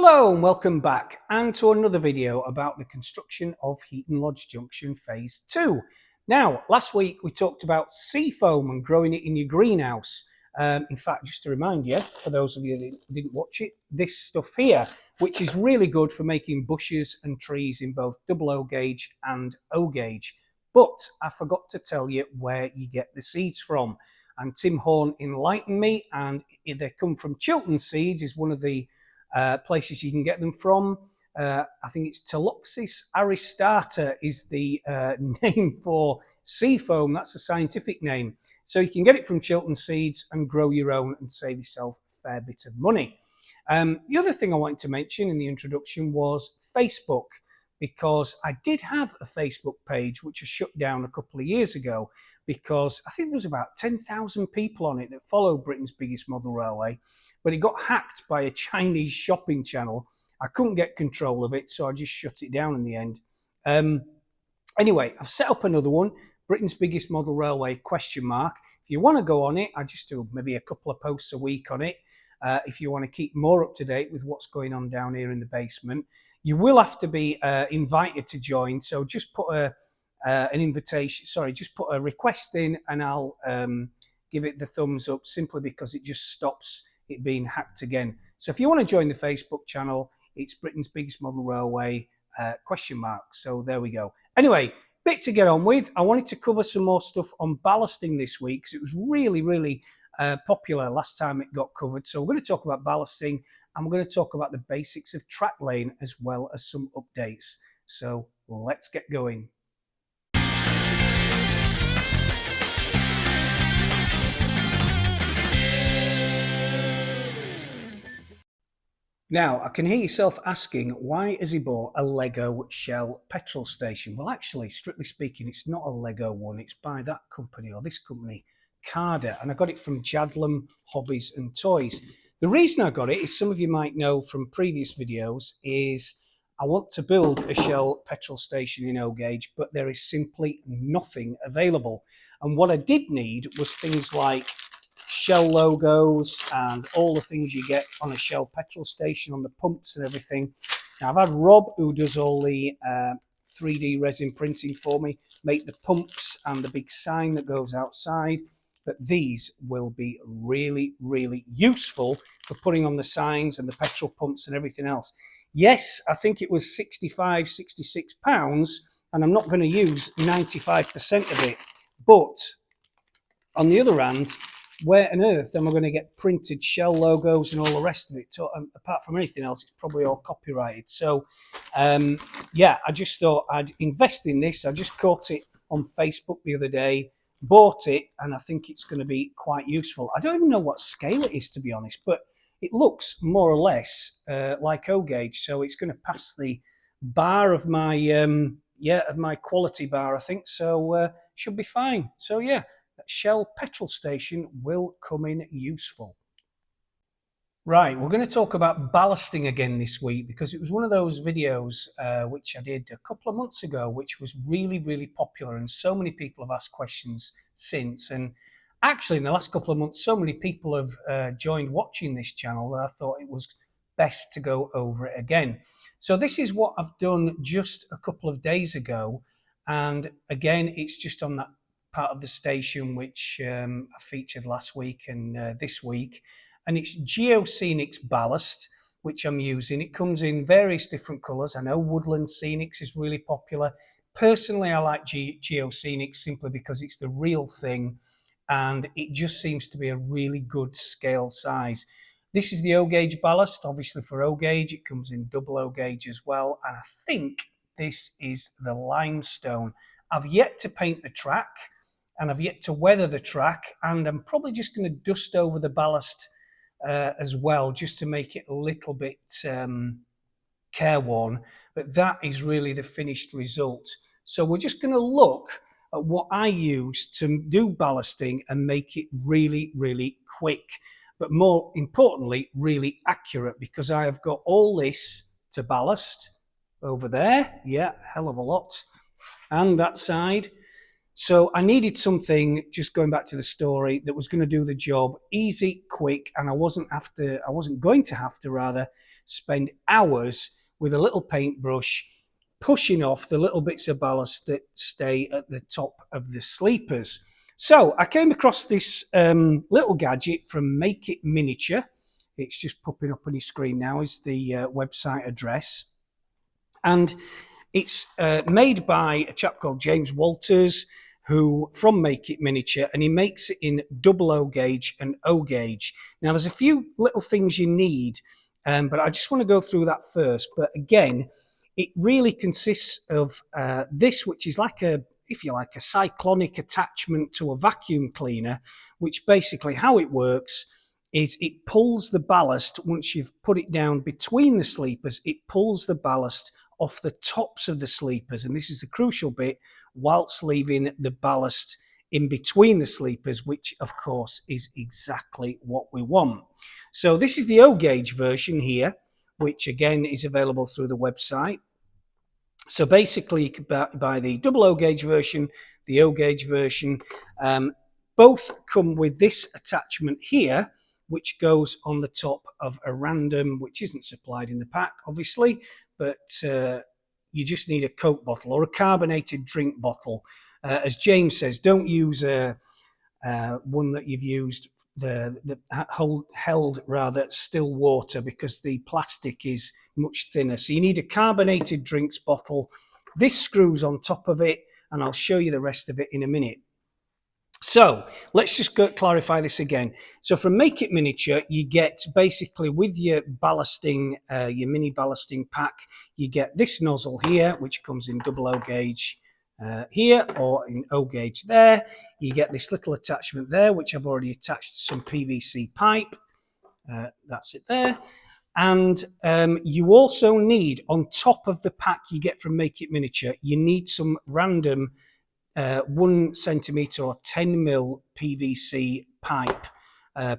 Hello and welcome back and to another video about the construction of Heaton Lodge Junction Phase 2. Now, last week we talked about sea foam and growing it in your greenhouse. In fact, just to remind you, for those of you that didn't watch it, this stuff here, which is really good for making bushes and trees in both double O gauge and O gauge. But I forgot to tell you where you get the seeds from. And Tim Horn enlightened me, and they come from Chiltern Seeds, is one of the places you can get them from. I think it's Teloxys aristata is the name for sea foam. That's the scientific name. So you can get it from Chiltern Seeds and grow your own and save yourself a fair bit of money. The other thing I wanted to mention in the introduction was Facebook, because I did have a Facebook page which was shut down a couple of years ago because I think there was about 10,000 people on it that follow Britain's biggest model railway, but it got hacked by a Chinese shopping channel. I couldn't get control of it, so I just shut it down in the end. Anyway, I've set up another one, Britain's biggest model railway ? If you want to go on it, I just do maybe a couple of posts a week on it. If you want to keep more up to date with what's going on down here in the basement, you will have to be invited to join. So just put an invitation, just put a request in and I'll give it the thumbs up, simply because it just stops it being hacked again. So if you want to join the Facebook channel, it's Britain's biggest model railway ? So there we go. Anyway, bit to get on with. I wanted to cover some more stuff on ballasting this week because it was really popular last time it got covered. So we're going to talk about ballasting and we're going to talk about the basics of track lane as well as some updates. So let's get going. Now, I can hear yourself asking, why has he bought a Lego Shell petrol station? Well, actually, strictly speaking, it's not a Lego one. It's by that company, or this company, Carder, and I got it from Jadlam Hobbies and Toys. The reason I got it, as some of you might know from previous videos, is I want to build a Shell petrol station in O gauge, but there is simply nothing available. And what I did need was things like Shell logos and all the things you get on a Shell petrol station, on the pumps and everything. Now, I've had Rob, who does all the 3D resin printing for me, make the pumps and the big sign that goes outside. But these will be really useful for putting on the signs and the petrol pumps and everything else. Yes, I think it was £66, and I'm not going to use 95% of it. But on the other hand, where on earth am I going to get printed Shell logos and all the rest of it? Apart from anything else, it's probably all copyrighted. So, yeah, I just thought I'd invest in this. I just caught it on Facebook the other day, bought it, and I think it's going to be quite useful. I don't even know what scale it is, to be honest, but it looks more or less like O gauge. So it's going to pass the bar of my, of my quality bar, I think. So should be fine. So, yeah. Shell petrol station will come in useful. Right, we're going to talk about ballasting again this week because it was one of those videos which I did a couple of months ago, which was really popular, and so many people have asked questions since. And actually, in the last couple of months, so many people have joined watching this channel that I thought it was best to go over it again. So this is what I've done just a couple of days ago, and again, it's just on that part of the station which I featured last week and this week, and it's Geoscenics ballast which I'm using. It comes in various different colours. I know Woodland Scenics is really popular. Personally, I like Geoscenics simply because it's the real thing and it just seems to be a really good scale size. This is the O gauge ballast. Obviously for O gauge it comes in double O gauge as well, and I think this is the limestone. I've yet to paint the track and I've yet to weather the track, and I'm probably just going to dust over the ballast as well, just to make it a little bit careworn. But that is really the finished result. So we're just going to look at what I use to do ballasting and make it really quick, but more importantly, really accurate, because I have got all this to ballast over there. Yeah, hell of a lot. And that side. So I needed something, just going back to the story, that was going to do the job easy, quick, and I wasn't going to have to rather spend hours with a little paintbrush pushing off the little bits of ballast that stay at the top of the sleepers. So I came across this little gadget from Make It Miniature. It's just popping up on your screen now, is the website address. And it's made by a chap called James Walters, who from Make It Miniature, and he makes it in double O gauge and O gauge. Now, there's a few little things you need, but I just want to go through that first. But again, it really consists of this, which is like a, if you like, a cyclonic attachment to a vacuum cleaner, which basically how it works is it pulls the ballast, once you've put it down between the sleepers, it pulls the ballast off the tops of the sleepers. And this is the crucial bit, whilst leaving the ballast in between the sleepers, which of course is exactly what we want. So this is the O gauge version here, which again is available through the website. So basically you could buy the double O gauge version, the O gauge version. Both come with this attachment here, which goes on the top of a random, which isn't supplied in the pack, obviously, but you just need a Coke bottle or a carbonated drink bottle. As James says, don't use one that you've used held rather still water, because the plastic is much thinner. So you need a carbonated drinks bottle. This screws on top of it, and I'll show you the rest of it in a minute. So let's just clarify this again. So from Make It Miniature, you get basically with your ballasting, your mini ballasting pack, you get this nozzle here, which comes in double O gauge here or in O gauge there. You get this little attachment there, which I've already attached to some PVC pipe. That's it there. And you also need, on top of the pack you get from Make It Miniature, you need some random 1 centimetre or 10 mil PVC pipe,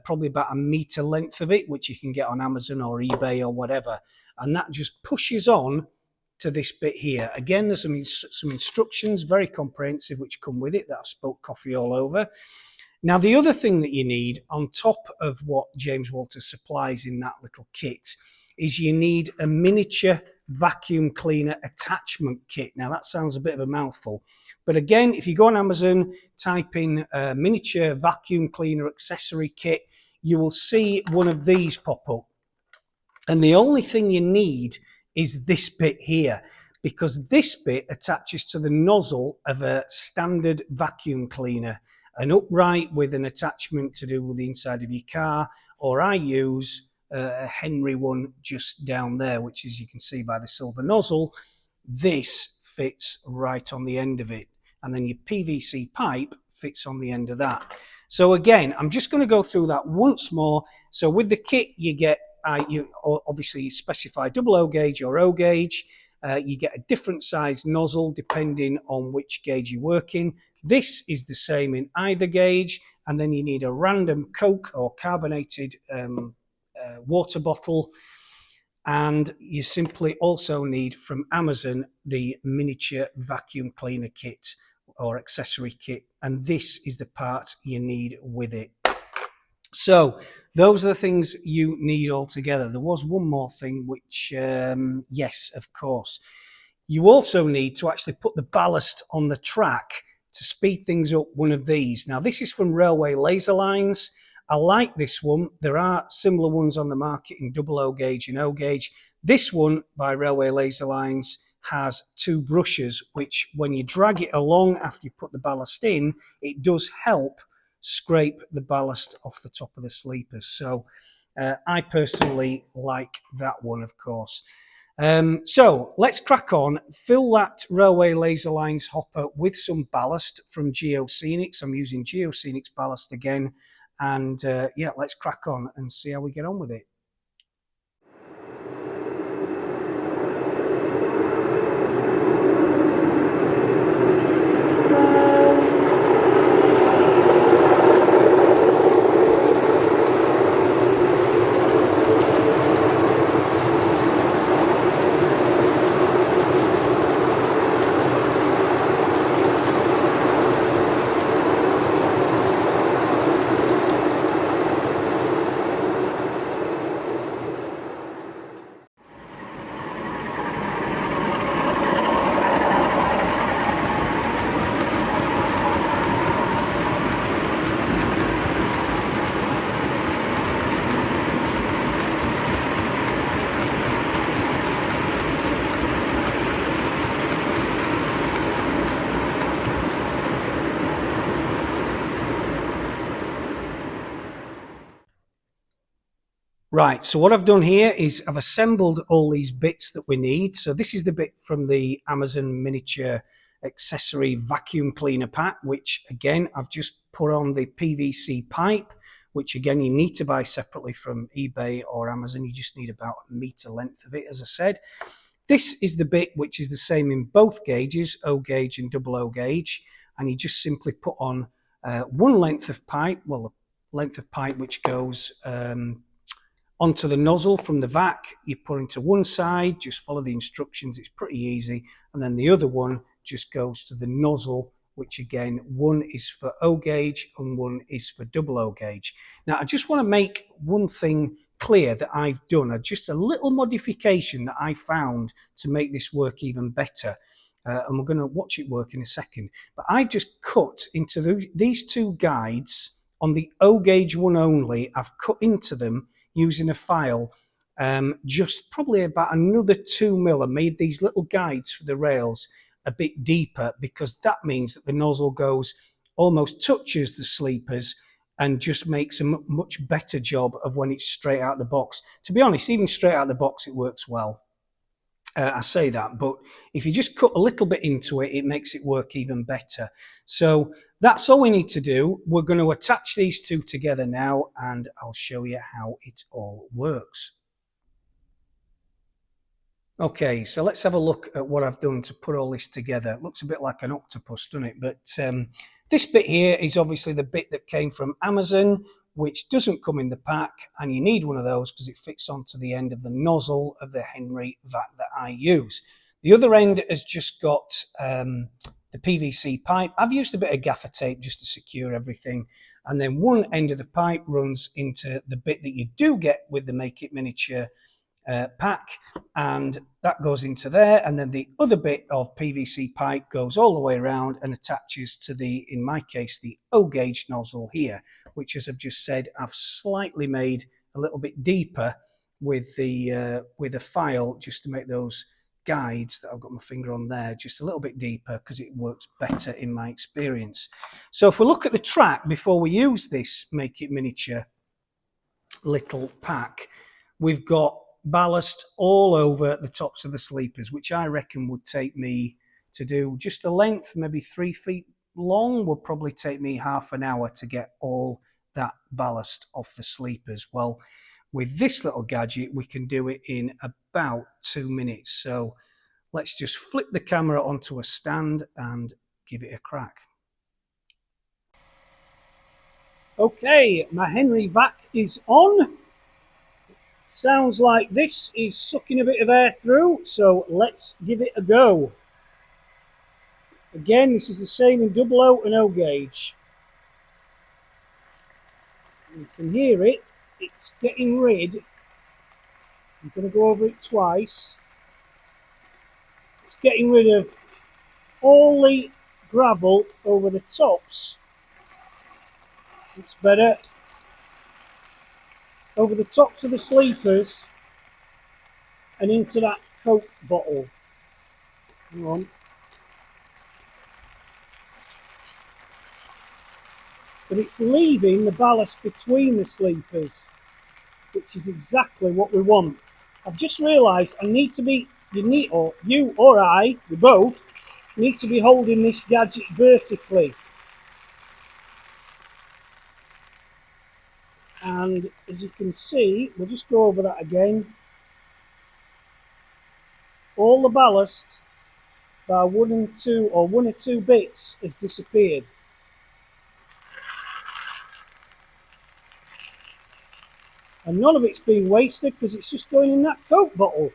probably about a metre length of it, which you can get on Amazon or eBay or whatever. And that just pushes on to this bit here. Again, there's some instructions, very comprehensive, which come with it that I've spilt coffee all over. Now, the other thing that you need on top of what James Walters supplies in that little kit is you need a miniature vacuum cleaner attachment kit. Now, that sounds a bit of a mouthful, but again, if you go on Amazon, type in miniature vacuum cleaner accessory kit, you will see one of these pop up. And the only thing you need is this bit here, because this bit attaches to the nozzle of a standard vacuum cleaner, an upright with an attachment to do with the inside of your car, or I use a Henry one just down there, which, as you can see by the silver nozzle, this fits right on the end of it, and then your PVC pipe fits on the end of that. So again, I'm just going to go through that once more. So with the kit, you get you obviously specify double O gauge or O gauge. You get a different size nozzle depending on which gauge you're working. This is the same in either gauge, and then you need a random Coke or carbonated water bottle, and you simply also need from Amazon the miniature vacuum cleaner kit or accessory kit, and this is the part you need with it. So those are the things you need altogether. There was one more thing, which yes, of course, you also need to actually put the ballast on the track to speed things up, one of these. Now, this is from Railway Laser Lines. I like this one. There are similar ones on the market in double O gauge and O gauge. This one by Railway Laser Lines has 2 brushes, which when you drag it along after you put the ballast in, it does help scrape the ballast off the top of the sleepers. So I personally like that one, of course. So let's crack on, fill that Railway Laser Lines hopper with some ballast from Geoscenics. I'm using Geoscenics ballast again, and yeah, let's crack on and see how we get on with it. Right, so what I've done here is I've assembled all these bits that we need. So this is the bit from the Amazon miniature accessory vacuum cleaner pack, which again, I've just put on the PVC pipe, which again, you need to buy separately from eBay or Amazon. You just need about a meter length of it, as I said. This is the bit which is the same in both gauges, O gauge and double O gauge. And you just simply put on one length of pipe, well, a length of pipe which goes onto the nozzle from the vac. You put into one side, just follow the instructions, it's pretty easy, and then the other one just goes to the nozzle, which again, one is for O gauge and one is for double O gauge. Now I just want to make one thing clear that I've done, just a little modification that I found to make this work even better. And we're going to watch it work in a second, but I've just cut into these two guides on the O gauge one only. I've cut into them using a file, just probably about another 2 mil, and made these little guides for the rails a bit deeper, because that means that the nozzle goes, almost touches the sleepers, and just makes a much better job of when it's straight out the box. To be honest, even straight out the box, it works well. I say that, but if you just cut a little bit into it, it makes it work even better. So that's all we need to do. We're going to attach these two together now, and I'll show you how it all works. Okay, so let's have a look at what I've done to put all this together. It looks a bit like an octopus, doesn't it? But this bit here is obviously the bit that came from Amazon, which doesn't come in the pack, and you need one of those because it fits onto the end of the nozzle of the Henry vac that I use. The other end has just got the PVC pipe. I've used a bit of gaffer tape just to secure everything, and then one end of the pipe runs into the bit that you do get with the Make It Miniature pack, and that goes into there, and then the other bit of PVC pipe goes all the way around and attaches to the, in my case, the O gauge nozzle here, which, as I've just said, I've slightly made a little bit deeper with a file, just to make those guides that I've got my finger on there just a little bit deeper, because it works better in my experience. So if we look at the track before we use this Make It Miniature little pack, we've got ballast all over the tops of the sleepers, which I reckon would take me, to do just a length, maybe 3 feet long, would probably take me half an hour to get all that ballast off the sleepers. Well, with this little gadget, we can do it in about 2 minutes. So let's just flip the camera onto a stand and give it a crack. Okay, my Henry vac is on. Sounds like this is sucking a bit of air through, so let's give it a go. Again, this is the same in double O and O gauge. You can hear it, it's getting rid. I'm going to go over it twice. It's getting rid of all the gravel over the tops. It's better. Over the tops of the sleepers and into that Coke bottle. Hang on. But it's leaving the ballast between the sleepers, which is exactly what we want. I've just realised I need to be, you or I, we both, need to be holding this gadget vertically. And as you can see, we'll just go over that again. All the ballast, by one or two bits, has disappeared. And none of it's being wasted because it's just going in that Coke bottle.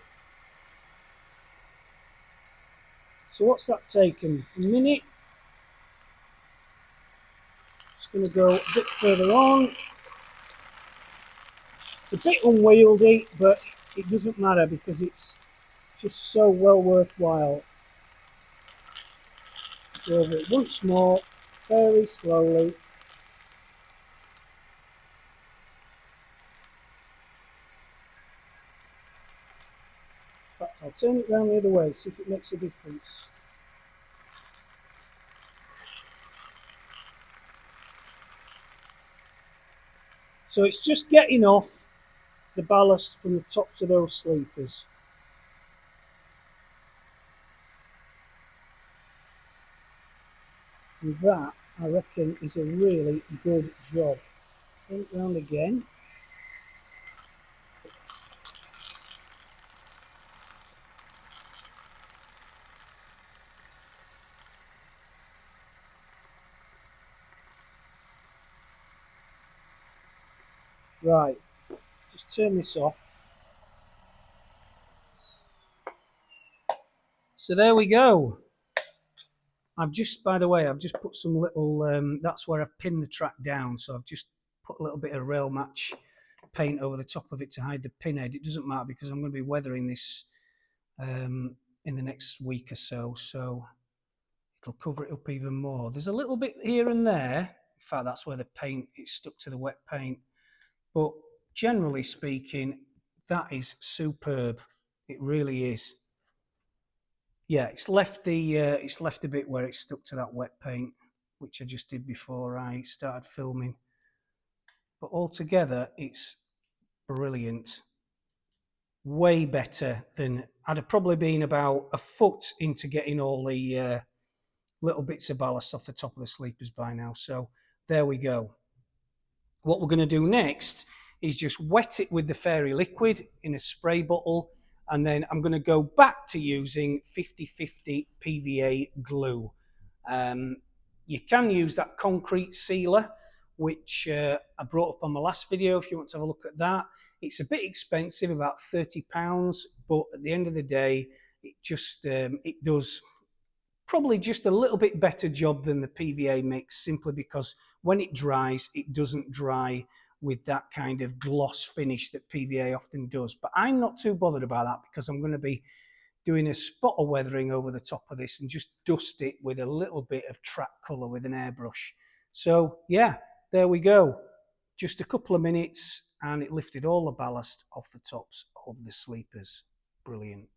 So what's that taken? A minute. Just going to go a bit further on. It's a bit unwieldy, but it doesn't matter because it's just so well worthwhile. Go over it once more, very slowly. In fact, I'll turn it round the other way, see if it makes a difference. So it's just getting off the ballast from the tops of those sleepers. And that, I reckon, is a really good job. Front round again. Right, just turn this off. So there we go. I've just, by the way, I've just put some little, that's where I've pinned the track down. So I've just put a little bit of rail match paint over the top of it to hide the pinhead. It doesn't matter because I'm going to be weathering this in the next week or so. So it'll cover it up even more. There's a little bit here and there. In fact, that's where the paint, it's stuck to the wet paint. But generally speaking, that is superb. It really is. Yeah, it's left a bit where it's stuck to that wet paint, which I just did before I started filming. But altogether, it's brilliant. Way better than I'd have probably been about a foot into getting all the little bits of ballast off the top of the sleepers by now. So there we go. What we're going to do next is just wet it with the fairy liquid in a spray bottle, and then I'm going to go back to using 50/50 PVA glue. You can use that concrete sealer, which I brought up on my last video if you want to have a look at that. It's a bit expensive, about £30, but at the end of the day, it just it does probably just a little bit better job than the PVA mix, simply because when it dries, it doesn't dry with that kind of gloss finish that PVA often does. But I'm not too bothered about that because I'm going to be doing a spot of weathering over the top of this and just dust it with a little bit of track colour with an airbrush. So yeah, there we go. Just a couple of minutes and it lifted all the ballast off the tops of the sleepers. Brilliant.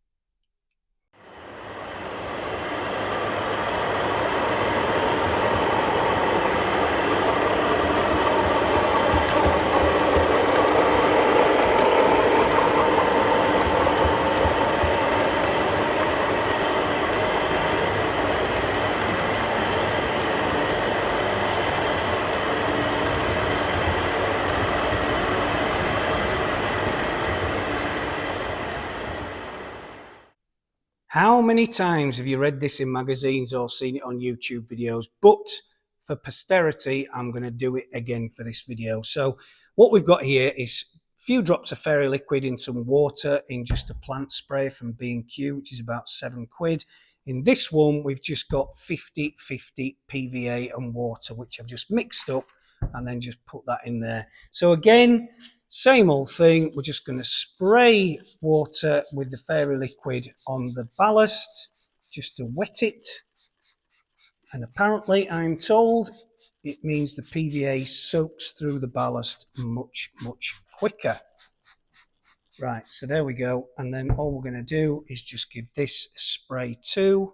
How many times have you read this in magazines or seen it on YouTube videos? But for posterity, I'm going to do it again for this video. So what we've got here is a few drops of fairy liquid in some water in just a plant spray from B&Q, which is about £7. In this one, we've just got 50/50 PVA and water, which I've just mixed up and then just put that in there. So again, same old thing, we're just going to spray water with the fairy liquid on the ballast just to wet it. And apparently, I'm told, it means the PVA soaks through the ballast much, much quicker. Right, so there we go. And then all we're going to do is just give this a spray too.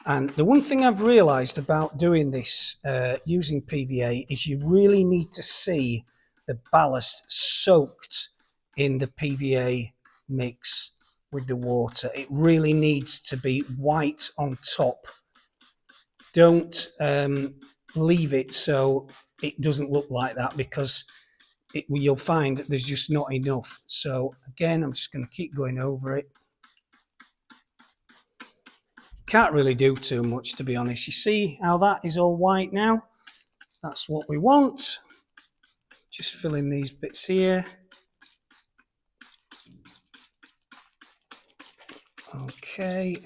And the one thing I've realised about doing this using PVA is you really need to see the ballast soaked in the PVA mix with the water. It really needs to be white on top. Don't leave it so it doesn't look like that, because you'll find that there's just not enough. So again, I'm just going to keep going over it. Can't really do too much, to be honest. You see how that is all white now? That's what we want. Just fill in these bits here. Okay.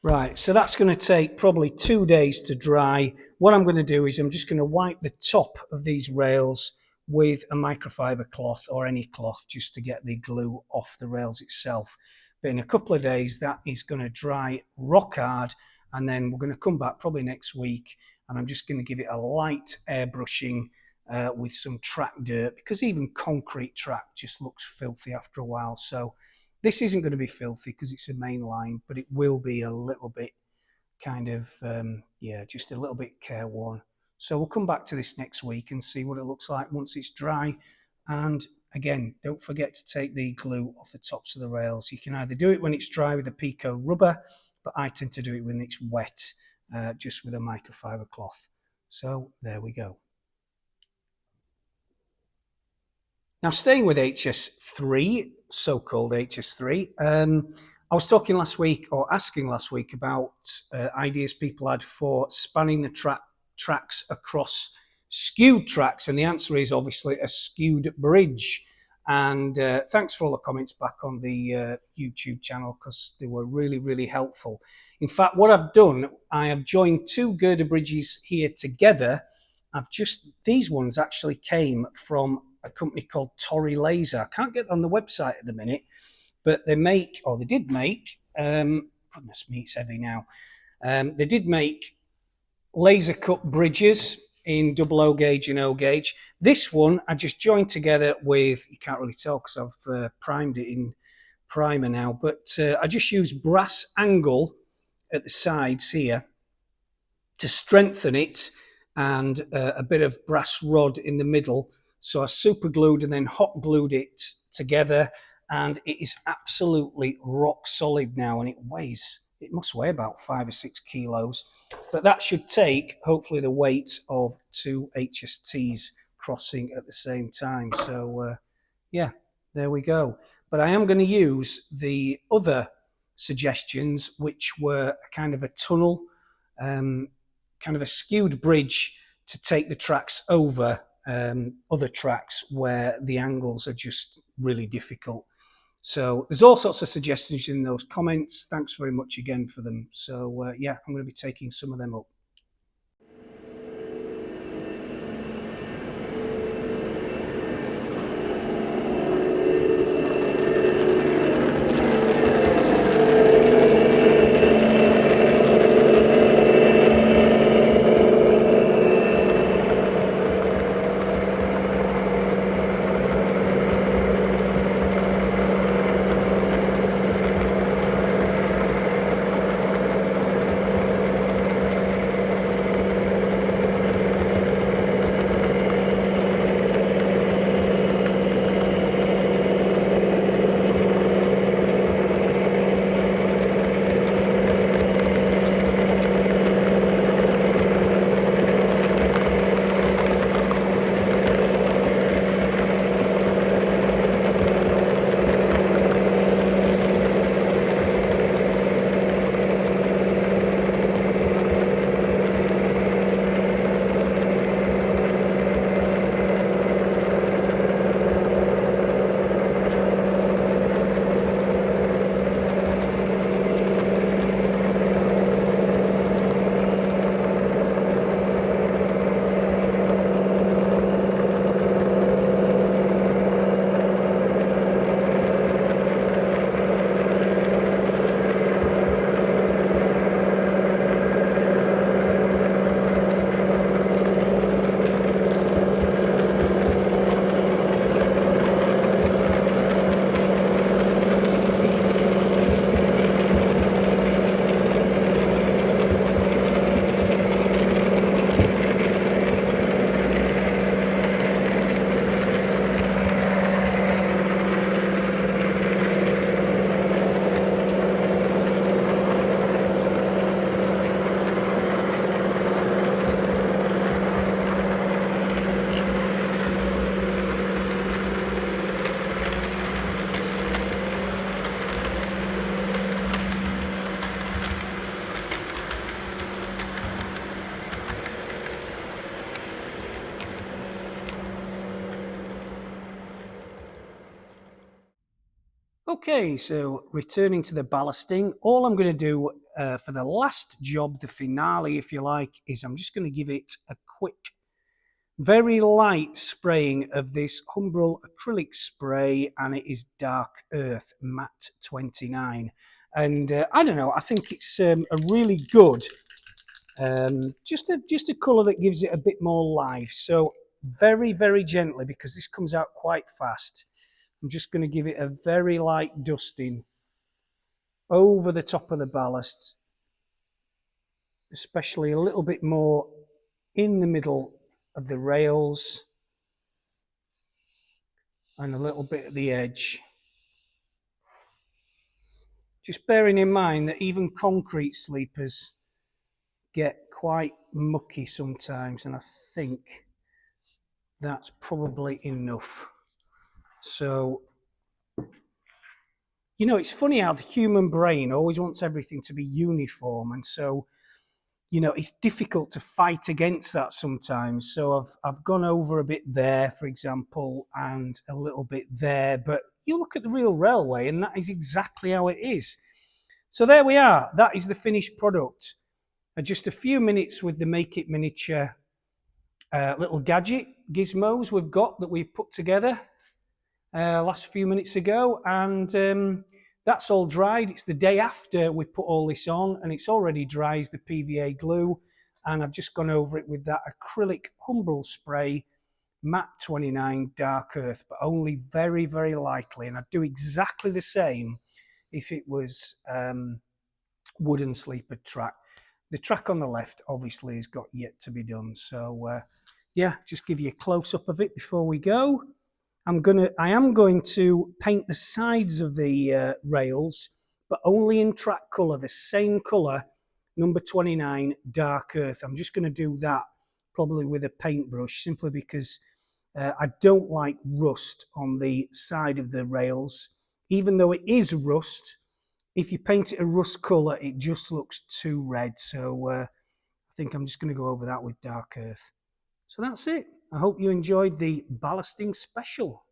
Right, so that's going to take probably 2 days to dry. What I'm going to do is I'm just going to wipe the top of these rails with a microfiber cloth or any cloth just to get the glue off the rails itself. But in a couple of days, that is going to dry rock hard, and then we're going to come back probably next week, and I'm just going to give it a light airbrushing with some track dirt, because even concrete track just looks filthy after a while. So this isn't going to be filthy because it's a main line, but it will be a little bit kind of, yeah, just a little bit careworn. So we'll come back to this next week and see what it looks like once it's dry. And again, don't forget to take the glue off the tops of the rails. You can either do it when it's dry with a Pico rubber, but I tend to do it when it's wet, just with a microfiber cloth. So there we go. Now, staying with HS3, so-called HS3, I was talking last week, or asking last week, about ideas people had for spanning the tracks across skewed tracks, and the answer is obviously a skewed bridge. And thanks for all the comments back on the YouTube channel, because they were really, really helpful. In fact, what I've done, I have joined two girder bridges here together. These ones actually came from a company called Tory Laser. I can't get on the website at the minute, but they make, or they did make, goodness me, it's heavy now. They did make laser cut bridges in double O gauge and O gauge. This one I just joined together with, you can't really tell because I've primed it in primer now, but I just used brass angle at the sides here to strengthen it, and a bit of brass rod in the middle. So I super glued and then hot glued it together, and it is absolutely rock solid now, and it must weigh about 5 or 6 kilos, but that should take hopefully the weight of 2 HSTs crossing at the same time. So yeah, there we go. But I am going to use the other suggestions, which were kind of a tunnel, kind of a skewed bridge to take the tracks over other tracks where the angles are just really difficult. So there's all sorts of suggestions in those comments. Thanks very much again for them. So yeah, I'm going to be taking some of them up. Okay, so returning to the ballasting, all I'm going to do for the last job, the finale, if you like, is I'm just going to give it a quick, very light spraying of this Humbrol acrylic spray, and it is Dark Earth Matte 29. And I don't know, I think it's a really good, just a colour that gives it a bit more life. So very, very gently, because this comes out quite fast, I'm just going to give it a very light dusting over the top of the ballast. especially a little bit more in the middle of the rails and a little bit at the edge. Just bearing in mind that even concrete sleepers get quite mucky sometimes, and I think that's probably enough. So, you know, it's funny how the human brain always wants everything to be uniform, and so, you know, it's difficult to fight against that sometimes. So I've gone over a bit there, for example, and a little bit there, but you look at the real railway and that is exactly how it is. So there we are. That is the finished product. Just a few minutes with the Make It Miniature little gadget gizmos we've got that we put together last few minutes ago, and that's all dried. It's the day after we put all this on, and it's already dry as the PVA glue, and I've just gone over it with that acrylic Humbrol spray matte 29 dark earth, but only very, very lightly, and I'd do exactly the same if it was wooden sleeper track. The track on the left obviously has got yet to be done, so yeah, just give you a close-up of it before we go. I am going to paint the sides of the rails, but only in track colour, the same colour, number 29 dark earth. I'm just going to do that probably with a paintbrush, simply because I don't like rust on the side of the rails. Even though it is rust, if you paint it a rust colour, it just looks too red. So I think I'm just going to go over that with dark earth. So that's it. I hope you enjoyed the ballasting special.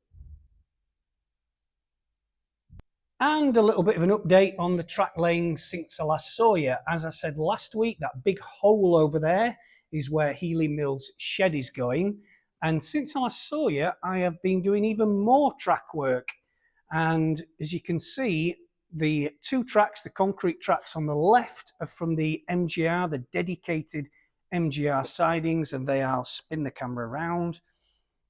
And a little bit of an update on the track laying since I last saw you. As I said last week, that big hole over there is where Healy Mill's shed is going. And since I last saw you, I have been doing even more track work. And as you can see, the two tracks, the concrete tracks on the left, are from the MGR, the dedicated MGR sidings, and I'll spin the camera around.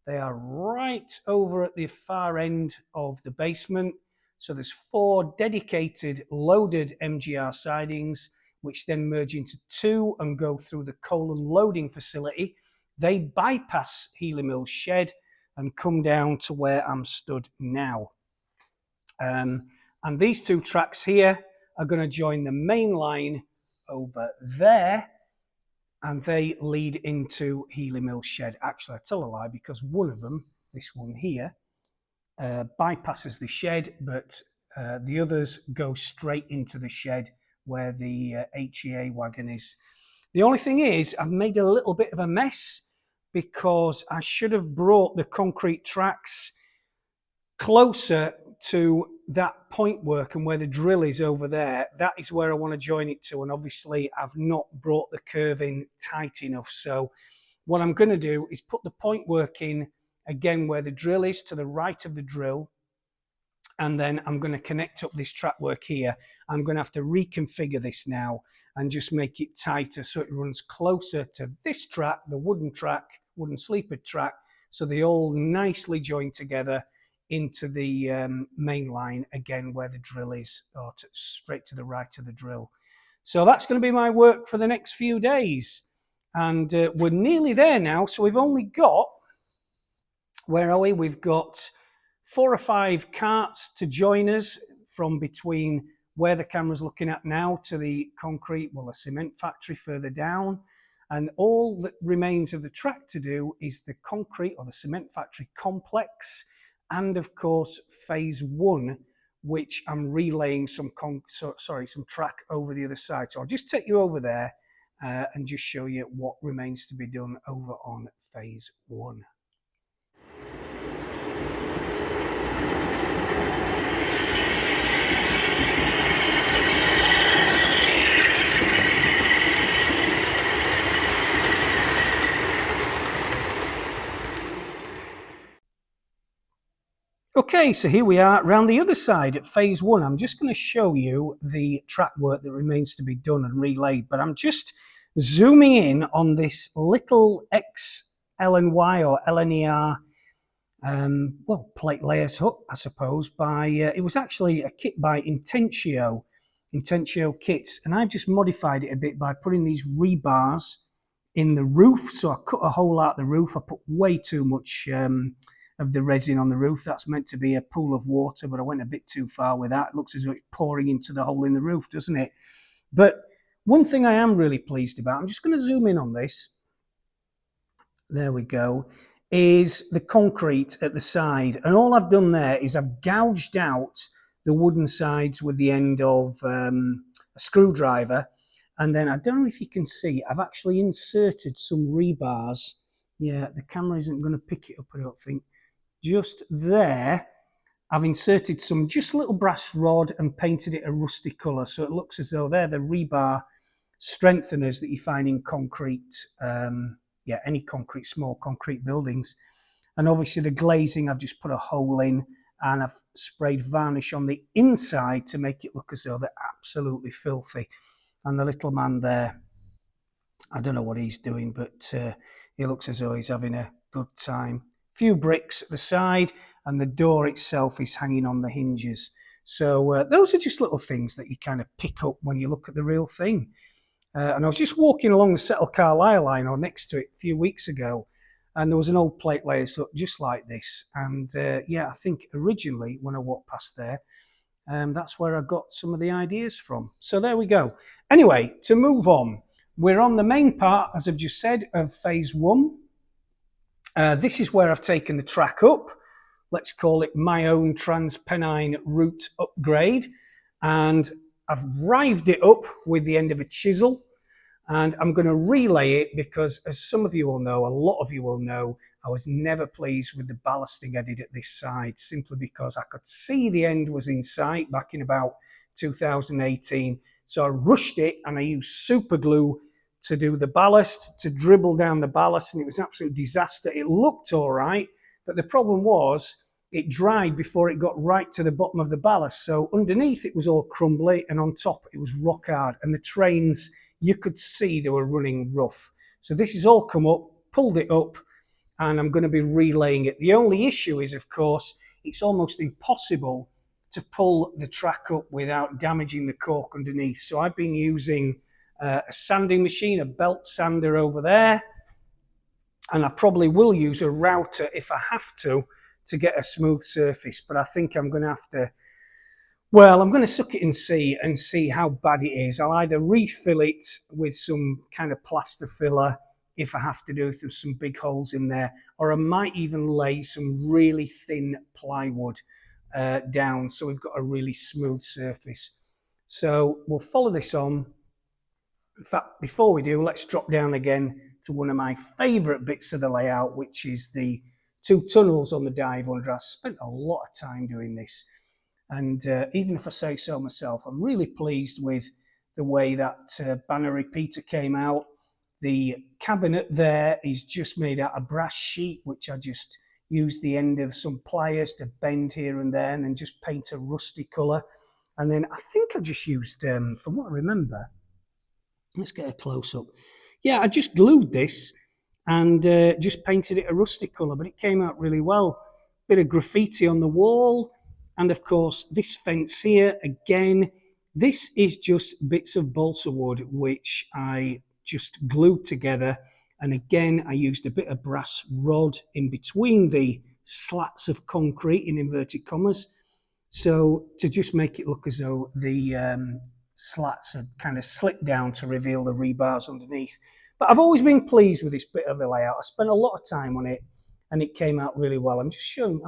They are right over at the far end of the basement. So there's 4 dedicated loaded MGR sidings, which then merge into 2 and go through the coal and loading facility. They bypass Healy Mill's shed and come down to where I'm stood now. And these 2 tracks here are going to join the main line over there, and they lead into Healy Mill shed. Actually, I tell a lie, because one of them, this one here, bypasses the shed, but the others go straight into the shed where the HEA wagon is. The only thing is, I've made a little bit of a mess because I should have brought the concrete tracks closer to that point work, and where the drill is over there, that is where I want to join it to, and obviously I've not brought the curve in tight enough. So what I'm going to do is put the point work in again where the drill is, to the right of the drill, and then I'm going to connect up this track work here. I'm going to have to reconfigure this now and just make it tighter so it runs closer to this track, the wooden sleeper track, so they all nicely join together into the main line again where the drill is, or straight to the right of the drill. So that's going to be my work for the next few days, and we're nearly there now. So we've only got, where are we? We've got 4 or 5 carts to join us from between where the camera's looking at now to the concrete, well, a cement factory further down. And all that remains of the track to do is the concrete or the cement factory complex, and of course phase 1, which I'm relaying some track over the other side. So I'll just take you over there and just show you what remains to be done over on phase 1. Okay, so here we are around the other side at phase 1. I'm just going to show you the track work that remains to be done and relayed, but I'm just zooming in on this little XLNY or LNER, well, plate layers hut, I suppose, by, it was actually a kit by Intentio, Intensio kits, and I've just modified it a bit by putting these rebars in the roof. So I cut a hole out the roof. I put way too much of the resin on the roof. That's meant to be a pool of water, but I went a bit too far with that. It looks as though it's pouring into the hole in the roof, doesn't it? But one thing I am really pleased about, I'm just going to zoom in on this. There we go. Is the concrete at the side. And all I've done there is I've gouged out the wooden sides with the end of a screwdriver. And then I don't know if you can see, I've actually inserted some rebars. Yeah, the camera isn't going to pick it up, I don't think. Just there, I've inserted some just little brass rod and painted it a rusty colour. So it looks as though they're the rebar strengtheners that you find in concrete, any concrete, small concrete buildings. And obviously the glazing, I've just put a hole in and I've sprayed varnish on the inside to make it look as though they're absolutely filthy. And the little man there, I don't know what he's doing, but he looks as though he's having a good time. A few bricks at the side, and the door itself is hanging on the hinges. So those are just little things that you kind of pick up when you look at the real thing. And I was just walking along the Settle Carlisle line or next to it a few weeks ago, and there was an old plate layer just like this. And I think originally when I walked past there, that's where I got some of the ideas from. So there we go. Anyway, to move on, we're on the main part, as I've just said, of phase 1. This is where I've taken the track up. Let's call it my own Transpennine route upgrade. And I've rived it up with the end of a chisel. And I'm going to relay it because, as some of you will know, a lot of you will know, I was never pleased with the ballasting I did at this side, simply because I could see the end was in sight back in about 2018. So I rushed it and I used super glue to do the ballast, to dribble down the ballast, and it was an absolute disaster. It looked all right, but the problem was it dried before it got right to the bottom of the ballast. So underneath it was all crumbly, and on top it was rock hard, and the trains, you could see they were running rough. So this has all come up, pulled it up, and I'm going to be relaying it. The only issue is, of course, it's almost impossible to pull the track up without damaging the cork underneath. So I've been using a sanding machine, a belt sander over there, and I probably will use a router if I have to get a smooth surface. But I think I'm going to have to, well, I'm going to suck it and see how bad it is. I'll either refill it with some kind of plaster filler if I have to do it, there's some big holes in there, or I might even lay some really thin plywood down so we've got a really smooth surface. So we'll follow this on. In fact, before we do, let's drop down again to one of my favourite bits of the layout, which is the 2 tunnels on the dive under. I spent a lot of time doing this, and even if I say so myself, I'm really pleased with the way that banner repeater came out. The cabinet there is just made out of brass sheet, which I just used the end of some pliers to bend here and there and then just paint a rusty colour. And then I think I just used, from what I remember, let's get a close-up. Yeah, I just glued this and just painted it a rusty colour, but it came out really well. Bit of graffiti on the wall, and of course this fence here, again, this is just bits of balsa wood which I just glued together, and again I used a bit of brass rod in between the slats of concrete in inverted commas, so to just make it look as though the slats had kind of slipped down to reveal the rebars underneath. But I've always been pleased with this bit of the layout. I spent a lot of time on it and it came out really well. I'm just trying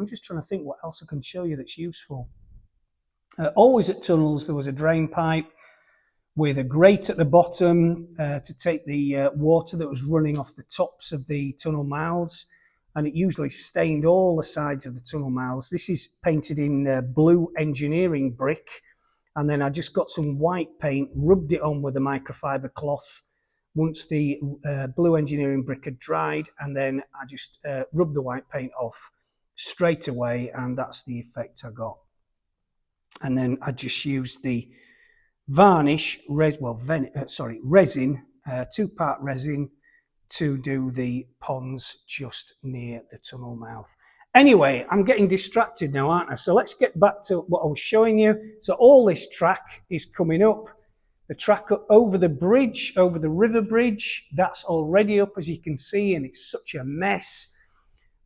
to think what else I can show you that's useful. Always at tunnels there was a drain pipe with a grate at the bottom to take the water that was running off the tops of the tunnel mouths, and it usually stained all the sides of the tunnel mouths. This is painted in blue engineering brick, and then I just got some white paint, rubbed it on with a microfiber cloth once the blue engineering brick had dried, and then I just rubbed the white paint off straight away, and that's the effect I got. And then I just used the varnish, resin, 2-part resin to do the ponds just near the tunnel mouth. Anyway, I'm getting distracted now, aren't I? So let's get back to what I was showing you. So all this track is coming up. The track over the bridge, over the river bridge, that's already up, as you can see, and it's such a mess.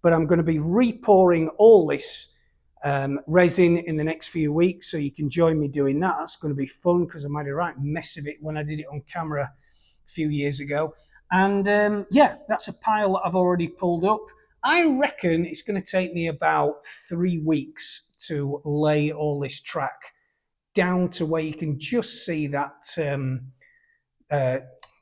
But I'm going to be repouring all this resin in the next few weeks, so you can join me doing that. That's going to be fun because I made a right mess of it when I did it on camera a few years ago. And yeah, that's a pile that I've already pulled up. I reckon it's going to take me about 3 weeks to lay all this track down to where you can just see that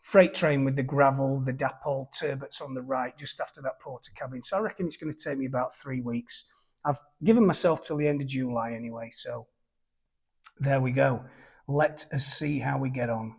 freight train with the gravel, the dapole turbot on the right, just after that porter cabin. So I reckon it's going to take me about 3 weeks. I've given myself till the end of July anyway, so there we go. Let us see how we get on.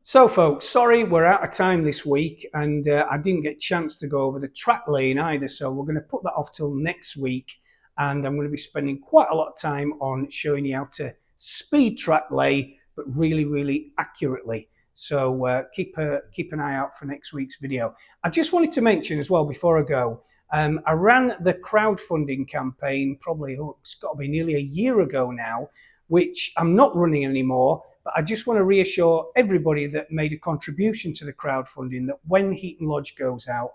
So folks, sorry we're out of time this week, and I didn't get a chance to go over the track laying either, so we're going to put that off till next week, and I'm going to be spending quite a lot of time on showing you how to speed track lay, but really accurately. So keep an eye out for next week's video. I just wanted to mention as well before I go, I ran the crowdfunding campaign probably, it's got to be nearly a year ago now, which I'm not running anymore. But I just want to reassure everybody that made a contribution to the crowdfunding that when Heaton Lodge goes out,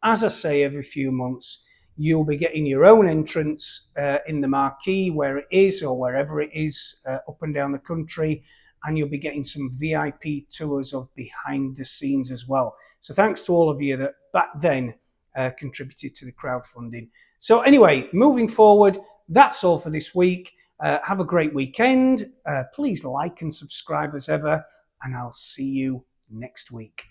as I say every few months, you'll be getting your own entrance in the marquee where it is or wherever it is up and down the country, and you'll be getting some VIP tours of behind the scenes as well. So thanks to all of you that back then contributed to the crowdfunding. So anyway, moving forward, that's all for this week. Have a great weekend. Please like and subscribe as ever, and I'll see you next week.